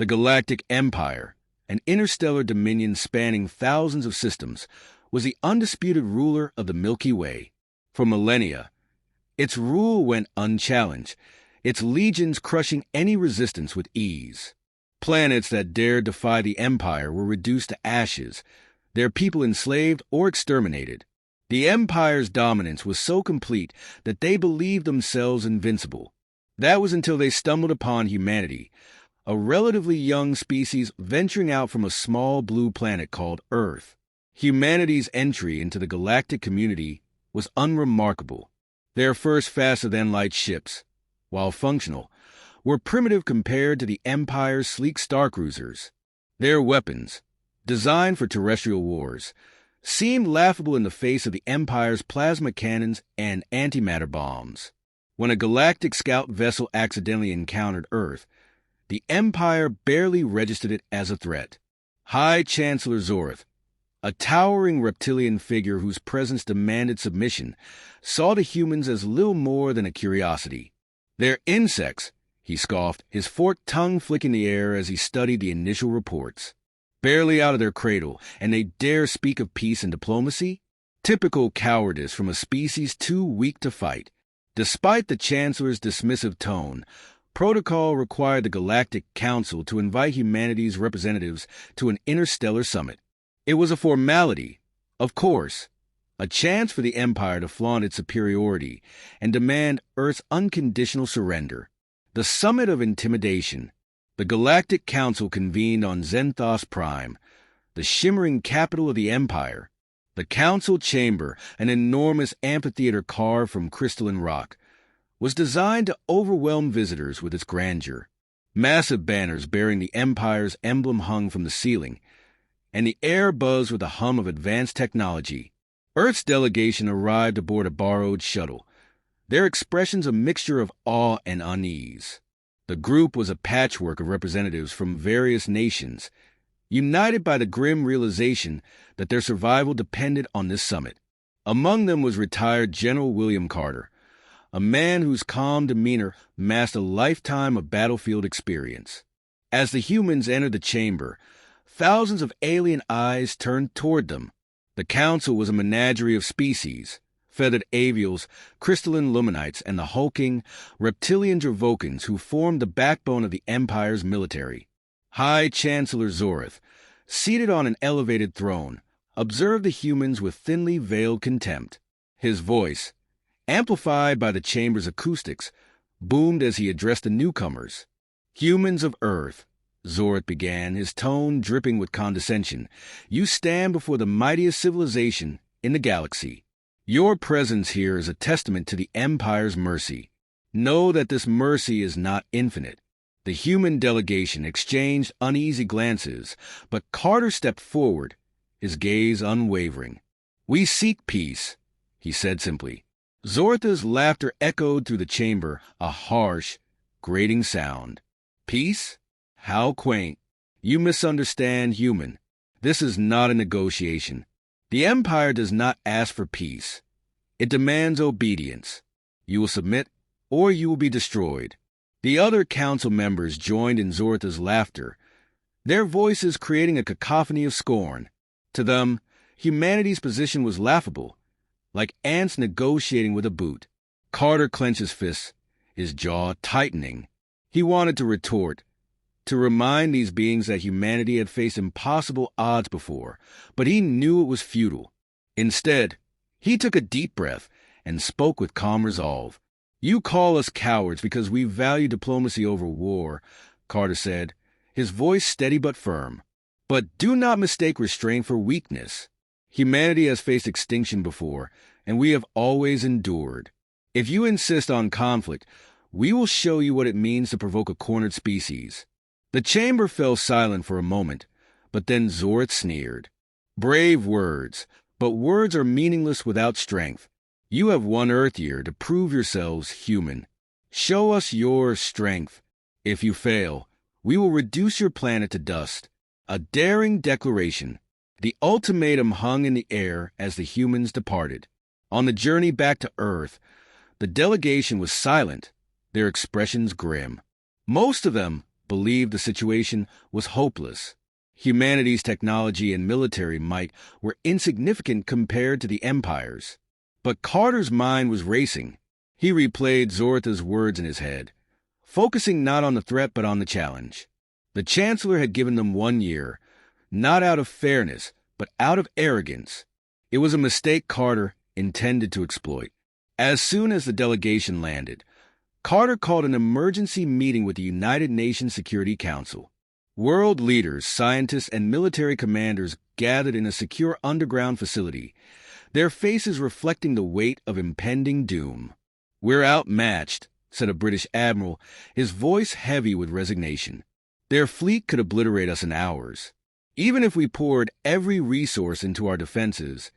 The Galactic Empire, an interstellar dominion spanning thousands of systems, was the undisputed ruler of the Milky Way. For millennia, its rule went unchallenged, its legions crushing any resistance with ease. Planets that dared defy the Empire were reduced to ashes, their people enslaved or exterminated. The Empire's dominance was so complete that they believed themselves invincible. That was until they stumbled upon humanity, a relatively young species venturing out from a small blue planet called Earth. Humanity's entry into the galactic community was unremarkable. Their first faster-than-light ships, while functional, were primitive compared to the Empire's sleek starcruisers. Their weapons, designed for terrestrial wars, seemed laughable in the face of the Empire's plasma cannons and antimatter bombs. When a galactic scout vessel accidentally encountered Earth, the Empire barely registered it as a threat. High Chancellor Zorth, a towering reptilian figure whose presence demanded submission, saw the humans as little more than a curiosity. "They're insects," he scoffed, his forked tongue flicking the air as he studied the initial reports. "Barely out of their cradle, and they dare speak of peace and diplomacy? Typical cowardice from a species too weak to fight." Despite the Chancellor's dismissive tone, protocol required the Galactic Council to invite humanity's representatives to an interstellar summit. It was a formality, of course, a chance for the Empire to flaunt its superiority and demand Earth's unconditional surrender. The summit of intimidation. The Galactic Council convened on Zenthos Prime, the shimmering capital of the Empire. The Council Chamber, an enormous amphitheater carved from crystalline rock, was designed to overwhelm visitors with its grandeur. Massive banners bearing the Empire's emblem hung from the ceiling, and the air buzzed with the hum of advanced technology. Earth's delegation arrived aboard a borrowed shuttle, their expressions a mixture of awe and unease. The group was a patchwork of representatives from various nations, united by the grim realization that their survival depended on this summit. Among them was retired General William Carter, a man whose calm demeanor masked a lifetime of battlefield experience. As the humans entered the chamber, thousands of alien eyes turned toward them. The council was a menagerie of species, feathered avials, crystalline luminites, and the hulking, reptilian Dravokans who formed the backbone of the Empire's military. High Chancellor Zorth, seated on an elevated throne, observed the humans with thinly veiled contempt. His voice, amplified by the chamber's acoustics, boomed as he addressed the newcomers. "Humans of Earth," Zorth began, his tone dripping with condescension, "you stand before the mightiest civilization in the galaxy. Your presence here is a testament to the Empire's mercy. Know that this mercy is not infinite." The human delegation exchanged uneasy glances, but Carter stepped forward, his gaze unwavering. "We seek peace," he said simply. Zorth's laughter echoed through the chamber, a harsh, grating sound. "Peace? How quaint. You misunderstand, human. This is not a negotiation. The Empire does not ask for peace. It demands obedience. You will submit, or you will be destroyed." The other council members joined in Zorth's laughter, their voices creating a cacophony of scorn. To them, humanity's position was laughable, like ants negotiating with a boot. Carter clenched his fists, his jaw tightening. He wanted to retort, to remind these beings that humanity had faced impossible odds before, but he knew it was futile. Instead, he took a deep breath and spoke with calm resolve. "You call us cowards because we value diplomacy over war," Carter said, his voice steady but firm. "But do not mistake restraint for weakness. Humanity has faced extinction before, and we have always endured. If you insist on conflict, we will show you what it means to provoke a cornered species." The chamber fell silent for a moment, but then Zorth sneered. "Brave words, but words are meaningless without strength. You have one Earth year to prove yourselves human. Show us your strength. If you fail, we will reduce your planet to dust." A daring declaration. The ultimatum hung in the air as the humans departed. On the journey back to Earth, the delegation was silent, their expressions grim. Most of them, believed the situation was hopeless. Humanity's technology and military might were insignificant compared to the Empire's. But Carter's mind was racing. He replayed Zoratha's words in his head, focusing not on the threat but on the challenge. The Chancellor had given them 1 year, not out of fairness, but out of arrogance. It was a mistake Carter intended to exploit. As soon as the delegation landed, Carter called an emergency meeting with the United Nations Security Council. World leaders, scientists, and military commanders gathered in a secure underground facility, their faces reflecting the weight of impending doom. "We're outmatched," said a British admiral, his voice heavy with resignation. "Their fleet could obliterate us in hours. Even if we poured every resource into our defenses,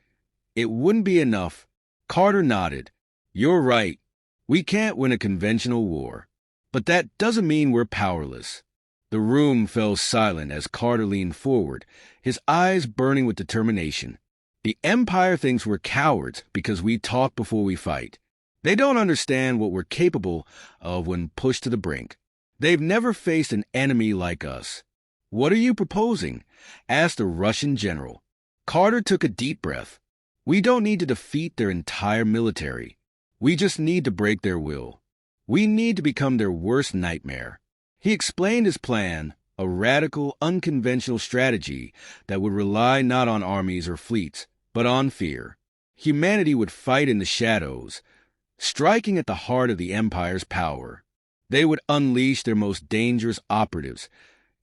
it wouldn't be enough." Carter nodded. "You're right. We can't win a conventional war. But that doesn't mean we're powerless." The room fell silent as Carter leaned forward, his eyes burning with determination. "The Empire thinks we're cowards because we talk before we fight. They don't understand what we're capable of when pushed to the brink. They've never faced an enemy like us." "What are you proposing?" asked the Russian general. Carter took a deep breath. "We don't need to defeat their entire military. We just need to break their will. We need to become their worst nightmare." He explained his plan, a radical, unconventional strategy that would rely not on armies or fleets, but on fear. Humanity would fight in the shadows, striking at the heart of the Empire's power. They would unleash their most dangerous operatives,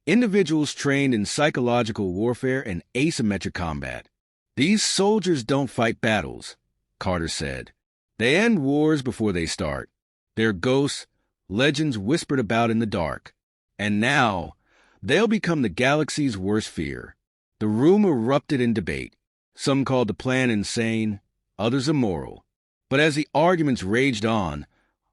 individuals trained in psychological warfare and asymmetric combat. "These soldiers don't fight battles," Carter said. "They end wars before they start. They're ghosts, legends whispered about in the dark. And now, they'll become the galaxy's worst fear." The room erupted in debate. Some called the plan insane, others immoral. But as the arguments raged on,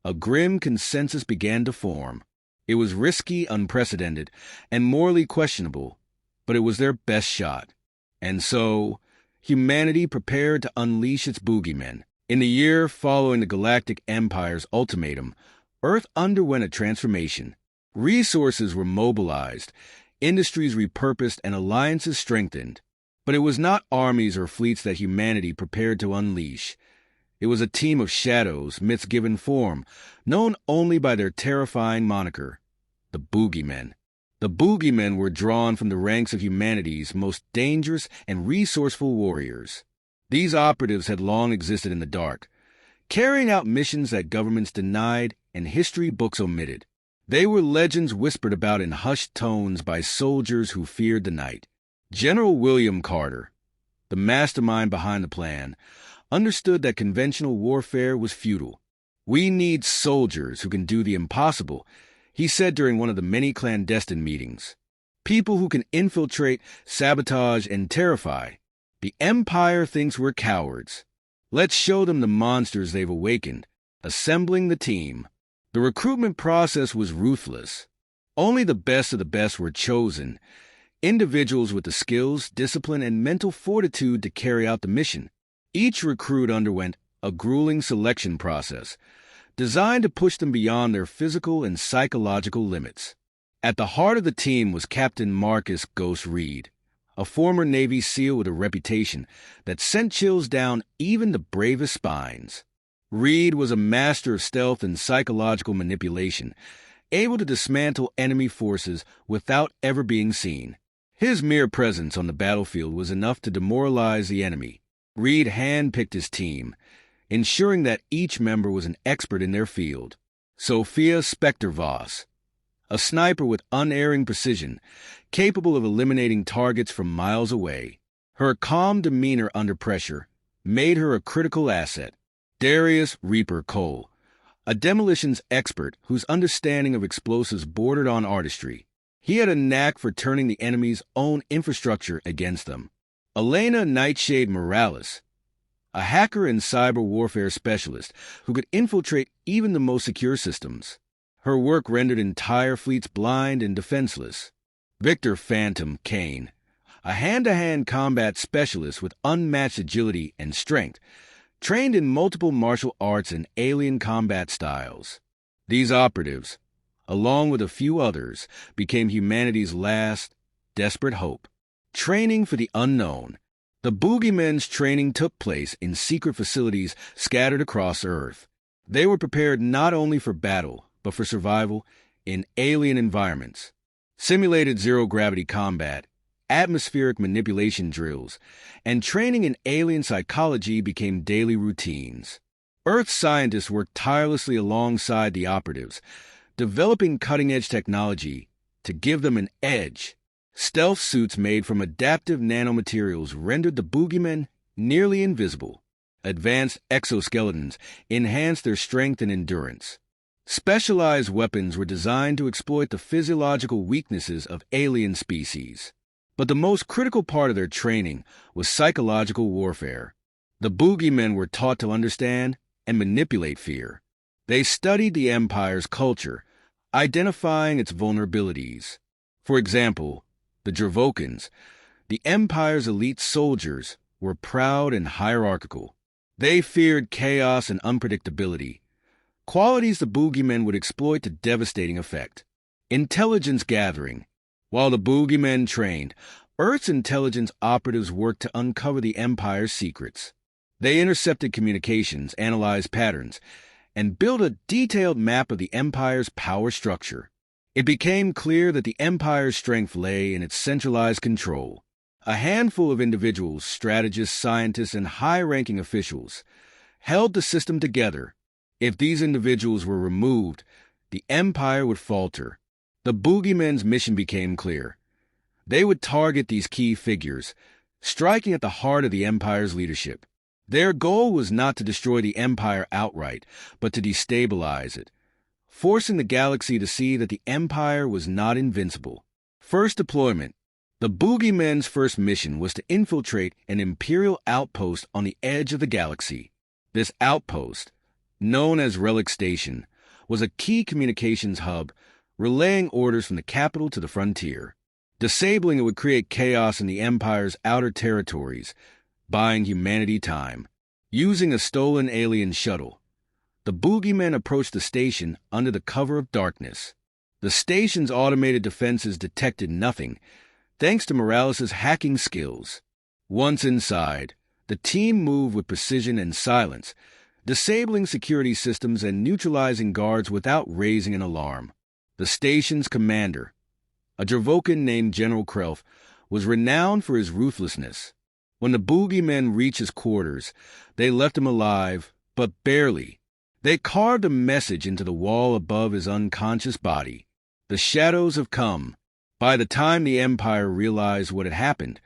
a grim consensus began to form. It was risky, unprecedented, and morally questionable, but it was their best shot. And so, humanity prepared to unleash its boogeymen. In the year following the Galactic Empire's ultimatum, Earth underwent a transformation. Resources were mobilized, industries repurposed, and alliances strengthened. But it was not armies or fleets that humanity prepared to unleash. It was a team of shadows, myths given form, known only by their terrifying moniker, the boogeymen. The boogeymen were drawn from the ranks of humanity's most dangerous and resourceful warriors. These operatives had long existed in the dark, carrying out missions that governments denied and history books omitted. They were legends whispered about in hushed tones by soldiers who feared the night. General William Carter, the mastermind behind the plan, understood that conventional warfare was futile. "We need soldiers who can do the impossible," he said during one of the many clandestine meetings. "People who can infiltrate, sabotage, and terrify. The Empire thinks we're cowards. Let's show them the monsters they've awakened." Assembling the team. The recruitment process was ruthless. Only the best of the best were chosen, individuals with the skills, discipline, and mental fortitude to carry out the mission. Each recruit underwent a grueling selection process, designed to push them beyond their physical and psychological limits. At the heart of the team was Captain Marcus "Ghost" Reed, a former Navy SEAL with a reputation that sent chills down even the bravest spines. Reed was a master of stealth and psychological manipulation, able to dismantle enemy forces without ever being seen. His mere presence on the battlefield was enough to demoralize the enemy. Reed handpicked his team, ensuring that each member was an expert in their field. Sophia Spectre Voss, a sniper with unerring precision, capable of eliminating targets from miles away. Her calm demeanor under pressure made her a critical asset. Darius Reaper Cole, a demolitions expert whose understanding of explosives bordered on artistry. He had a knack for turning the enemy's own infrastructure against them. Elena Nightshade Morales, a hacker and cyber warfare specialist who could infiltrate even the most secure systems. Her work rendered entire fleets blind and defenseless. Victor Phantom Kane, a hand-to-hand combat specialist with unmatched agility and strength, trained in multiple martial arts and alien combat styles. These operatives, along with a few others, became humanity's last, desperate hope. Training for the unknown. The boogeymen's training took place in secret facilities scattered across Earth. They were prepared not only for battle, but for survival in alien environments. Simulated zero-gravity combat, atmospheric manipulation drills, and training in alien psychology became daily routines. Earth scientists worked tirelessly alongside the operatives, developing cutting-edge technology to give them an edge. Stealth suits made from adaptive nanomaterials rendered the boogeymen nearly invisible. Advanced exoskeletons enhanced their strength and endurance. Specialized weapons were designed to exploit the physiological weaknesses of alien species. But the most critical part of their training was psychological warfare. The boogeymen were taught to understand and manipulate fear. They studied the Empire's culture, identifying its vulnerabilities. For example, the Dravokans, the Empire's elite soldiers, were proud and hierarchical. They feared chaos and unpredictability, qualities the boogeymen would exploit to devastating effect. Intelligence gathering. While the boogeymen trained, Earth's intelligence operatives worked to uncover the Empire's secrets. They intercepted communications, analyzed patterns, and built a detailed map of the Empire's power structure. It became clear that the Empire's strength lay in its centralized control. A handful of individuals, strategists, scientists, and high-ranking officials held the system together. If these individuals were removed, the Empire would falter. The boogeymen's mission became clear. They would target these key figures, striking at the heart of the Empire's leadership. Their goal was not to destroy the Empire outright, but to destabilize it, forcing the galaxy to see that the Empire was not invincible. First deployment. The boogeymen's first mission was to infiltrate an Imperial outpost on the edge of the galaxy. This outpost, known as Relic Station, was a key communications hub, relaying orders from the capital to the frontier. Disabling it would create chaos in the Empire's outer territories, buying humanity time. Using a stolen alien shuttle, the boogeymen approached the station under the cover of darkness. The station's automated defenses detected nothing, thanks to Morales' hacking skills. Once inside, the team moved with precision and silence, disabling security systems and neutralizing guards without raising an alarm. The station's commander, a Dravokan named General Krelf, was renowned for his ruthlessness. When the boogeymen reached his quarters, they left him alive, but barely. They carved a message into the wall above his unconscious body. The shadows have come. By the time the Empire realized what had happened,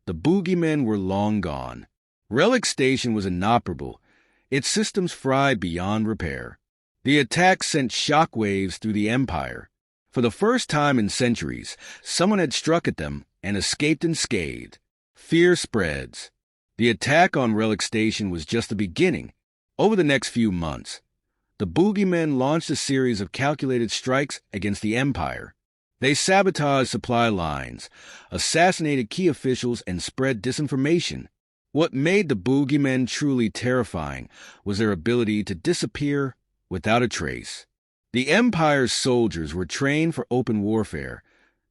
the boogeymen were long gone. Relic Station was inoperable, its systems fried beyond repair. The attack sent shockwaves through the Empire. For the first time in centuries, someone had struck at them and escaped unscathed. Fear spreads. The attack on Relic Station was just the beginning. Over the next few months, the boogeymen launched a series of calculated strikes against the Empire. They sabotaged supply lines, assassinated key officials, and spread disinformation. What made the boogeymen truly terrifying was their ability to disappear without a trace. The Empire's soldiers were trained for open warfare,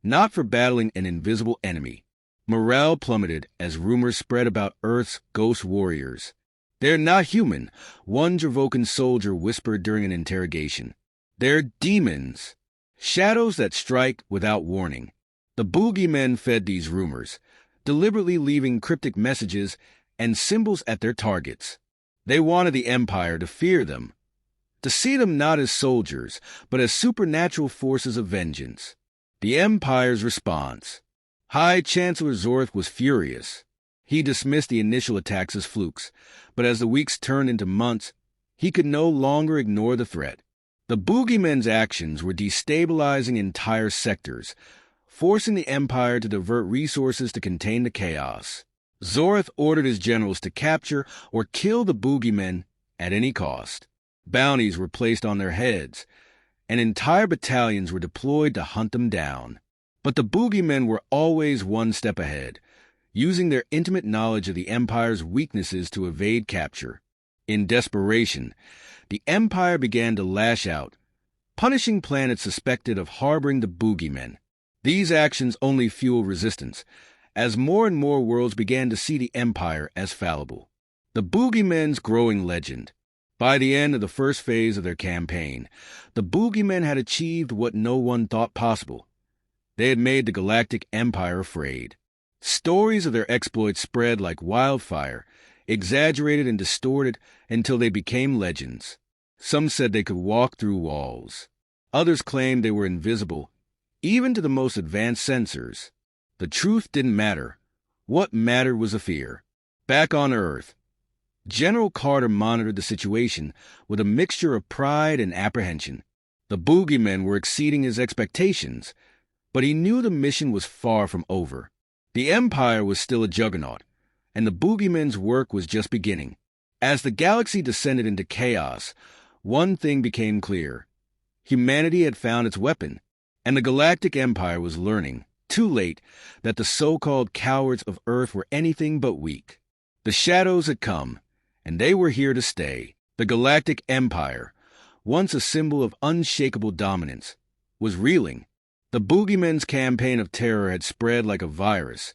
not for battling an invisible enemy. Morale plummeted as rumors spread about Earth's ghost warriors. "They're not human," one Dravokan soldier whispered during an interrogation. "They're demons. Shadows that strike without warning." The boogeymen fed these rumors, deliberately leaving cryptic messages and symbols at their targets. They wanted the Empire to fear them, to see them not as soldiers, but as supernatural forces of vengeance. The Empire's response. High Chancellor Zorth was furious. He dismissed the initial attacks as flukes, but as the weeks turned into months, he could no longer ignore the threat. The boogeymen's actions were destabilizing entire sectors, forcing the Empire to divert resources to contain the chaos. Zorth ordered his generals to capture or kill the boogeymen at any cost. Bounties were placed on their heads, and entire battalions were deployed to hunt them down. But the boogeymen were always one step ahead, using their intimate knowledge of the Empire's weaknesses to evade capture. In desperation, the Empire began to lash out, punishing planets suspected of harboring the boogeymen. These actions only fueled resistance, as more and more worlds began to see the Empire as fallible. The boogeymen's growing legend. By the end of the first phase of their campaign, the boogeymen had achieved what no one thought possible. They had made the Galactic Empire afraid. Stories of their exploits spread like wildfire, exaggerated and distorted until they became legends. Some said they could walk through walls. Others claimed they were invisible, even to the most advanced sensors. The truth didn't matter. What mattered was the fear. Back on Earth, General Carter monitored the situation with a mixture of pride and apprehension. The boogeymen were exceeding his expectations, but he knew the mission was far from over. The Empire was still a juggernaut, and the boogeymen's work was just beginning. As the galaxy descended into chaos, one thing became clear. Humanity had found its weapon, and the Galactic Empire was learning, too late, that the so-called cowards of Earth were anything but weak. The shadows had come, and they were here to stay. The Galactic Empire, once a symbol of unshakable dominance, was reeling. The boogeymen's campaign of terror had spread like a virus,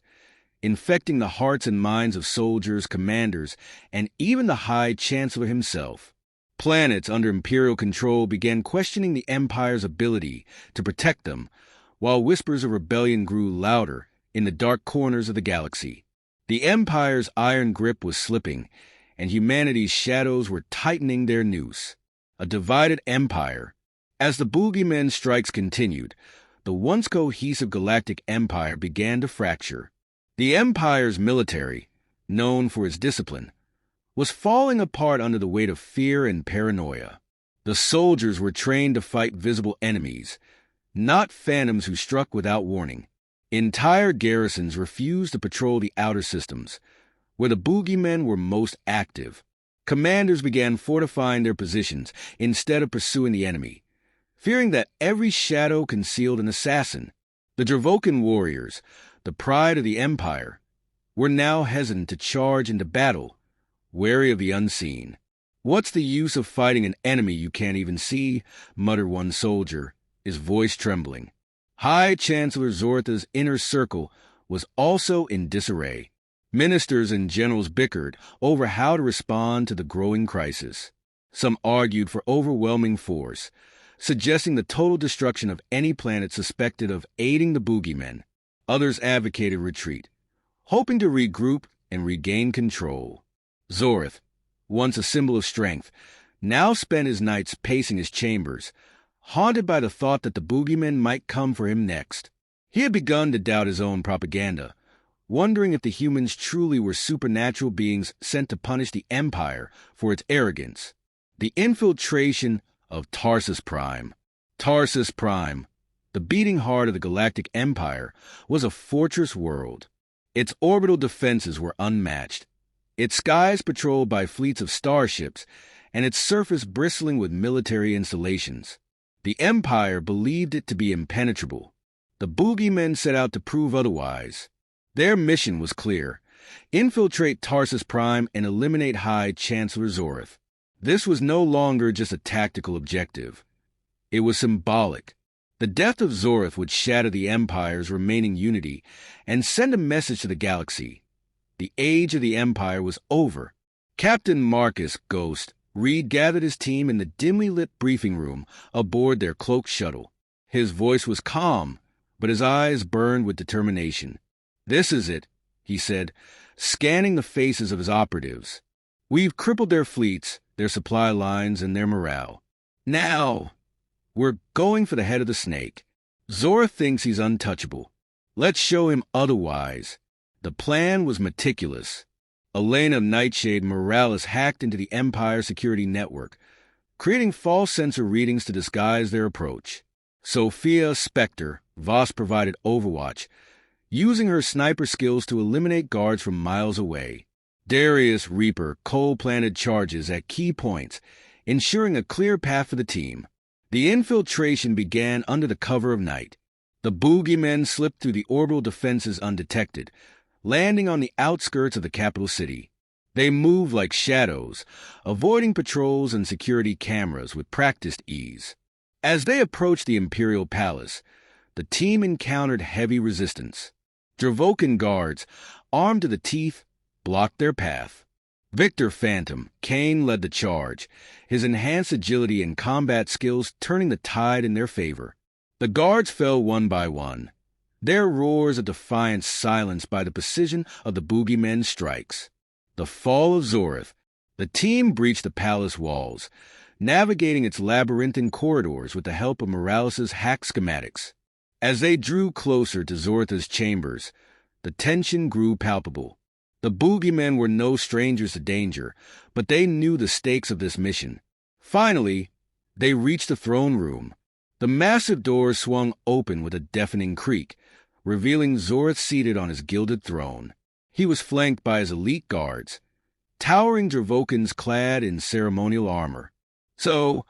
infecting the hearts and minds of soldiers, commanders, and even the High Chancellor himself. Planets under Imperial control began questioning the Empire's ability to protect them, while whispers of rebellion grew louder in the dark corners of the galaxy. The Empire's iron grip was slipping, and humanity's shadows were tightening their noose. A divided empire. As the boogeymen strikes continued, the once cohesive Galactic Empire began to fracture. The Empire's military, known for its discipline, was falling apart under the weight of fear and paranoia. The soldiers were trained to fight visible enemies, not phantoms who struck without warning. Entire garrisons refused to patrol the outer systems, where the boogeymen were most active. Commanders began fortifying their positions instead of pursuing the enemy, fearing that every shadow concealed an assassin. The Dravokan warriors, the pride of the Empire, were now hesitant to charge into battle, wary of the unseen. "What's the use of fighting an enemy you can't even see?" muttered one soldier, his voice trembling. High Chancellor Zortha's inner circle was also in disarray. Ministers and generals bickered over how to respond to the growing crisis. Some argued for overwhelming force, suggesting the total destruction of any planet suspected of aiding the boogeymen. Others advocated retreat, hoping to regroup and regain control. Zorth, once a symbol of strength, now spent his nights pacing his chambers, haunted by the thought that the boogeymen might come for him next. He had begun to doubt his own propaganda, wondering if the humans truly were supernatural beings sent to punish the Empire for its arrogance. The infiltration of Tarsus Prime. Tarsus Prime, the beating heart of the Galactic Empire, was a fortress world. Its orbital defenses were unmatched, its skies patrolled by fleets of starships, and its surface bristling with military installations. The Empire believed it to be impenetrable. The boogeymen set out to prove otherwise. Their mission was clear: infiltrate Tarsus Prime and eliminate High Chancellor Zorth. This was no longer just a tactical objective. It was symbolic. The death of Zorth would shatter the Empire's remaining unity and send a message to the galaxy. The age of the Empire was over. Captain Marcus Ghost Reed gathered his team in the dimly lit briefing room aboard their cloaked shuttle. His voice was calm, but his eyes burned with determination. "This is it," he said, scanning the faces of his operatives. "We've crippled their fleets, their supply lines, and their morale. Now, we're going for the head of the snake. Zorth thinks he's untouchable. Let's show him otherwise." The plan was meticulous. Elena Nightshade Morales hacked into the Empire security network, creating false sensor readings to disguise their approach. Sophia Spectre, Voss provided overwatch, using her sniper skills to eliminate guards from miles away. Darius Reaper coal-planted charges at key points, ensuring a clear path for the team. The infiltration began under the cover of night. The boogeymen slipped through the orbital defenses undetected, landing on the outskirts of the capital city. They moved like shadows, avoiding patrols and security cameras with practiced ease. As they approached the Imperial Palace, the team encountered heavy resistance. Dravokan guards, armed to the teeth, blocked their path. Victor Phantom, Kane led the charge, his enhanced agility and combat skills turning the tide in their favor. The guards fell one by one, their roars of defiance silenced by the precision of the boogeymen's strikes. The fall of Zorth. The team breached the palace walls, navigating its labyrinthine corridors with the help of Morales' hack schematics. As they drew closer to Zortha's chambers, the tension grew palpable. The boogeymen were no strangers to danger, but they knew the stakes of this mission. Finally, they reached the throne room. The massive doors swung open with a deafening creak, revealing Zorth seated on his gilded throne. He was flanked by his elite guards, towering Dravokans clad in ceremonial armor. "So,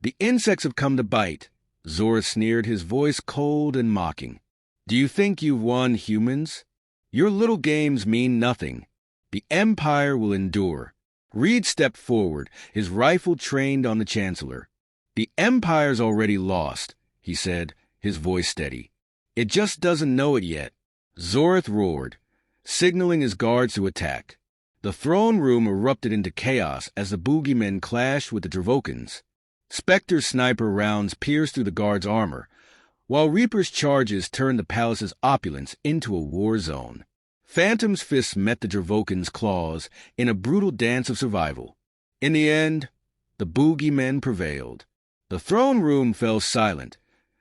the insects have come to bite," Zorth sneered, his voice cold and mocking. "Do you think you've won, humans? Your little games mean nothing. The Empire will endure." Reed stepped forward, his rifle trained on the Chancellor. "The Empire's already lost," he said, his voice steady. "It just doesn't know it yet." Zorth roared, signaling his guards to attack. The throne room erupted into chaos as the boogeymen clashed with the Dravokans. Spectre sniper rounds pierced through the guards' armor, while Reaper's charges turned the palace's opulence into a war zone. Phantom's fists met the Dravokans' claws in a brutal dance of survival. In the end, the boogeymen prevailed. The throne room fell silent,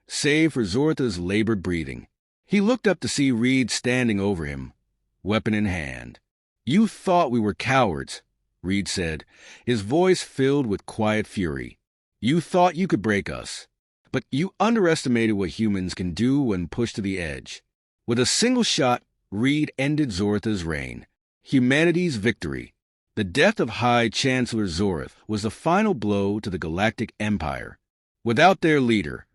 save for Zortha's labored breathing. He looked up to see Reed standing over him, weapon in hand. "You thought we were cowards," Reed said, his voice filled with quiet fury. "You thought you could break us. But you underestimated what humans can do when pushed to the edge." With a single shot, Reed ended Zortha's reign. Humanity's victory. The death of High Chancellor Zorth was the final blow to the Galactic Empire. Without their leader,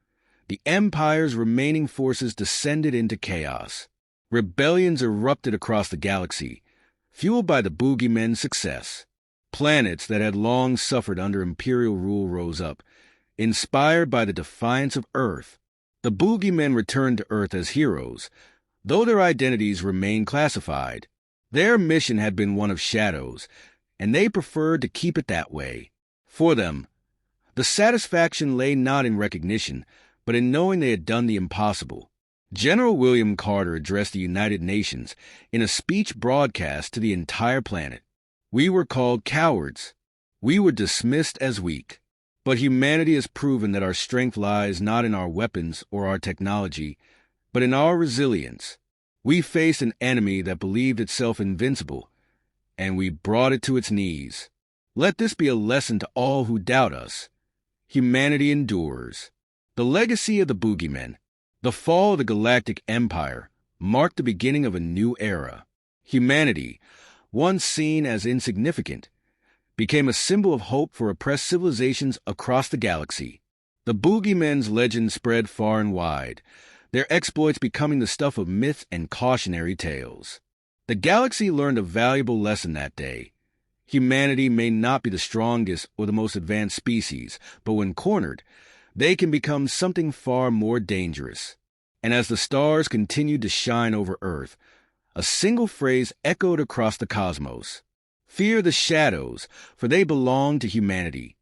the Empire's remaining forces descended into chaos. Rebellions erupted across the galaxy, fueled by the boogeymen's success. Planets that had long suffered under Imperial rule rose up, inspired by the defiance of Earth. The boogeymen returned to Earth as heroes, though their identities remained classified. Their mission had been one of shadows, and they preferred to keep it that way. For them, the satisfaction lay not in recognition, but in knowing they had done the impossible. General William Carter addressed the United Nations in a speech broadcast to the entire planet. "We were called cowards. We were dismissed as weak. But humanity has proven that our strength lies not in our weapons or our technology, but in our resilience. We faced an enemy that believed itself invincible, and we brought it to its knees. Let this be a lesson to all who doubt us. Humanity endures." The legacy of the boogeymen, the fall of the Galactic Empire, marked the beginning of a new era. Humanity, once seen as insignificant, became a symbol of hope for oppressed civilizations across the galaxy. The boogeymen's legend spread far and wide, their exploits becoming the stuff of myths and cautionary tales. The galaxy learned a valuable lesson that day. Humanity may not be the strongest or the most advanced species, but when cornered, they can become something far more dangerous. And as the stars continued to shine over Earth, a single phrase echoed across the cosmos: "Fear the shadows, for they belong to humanity."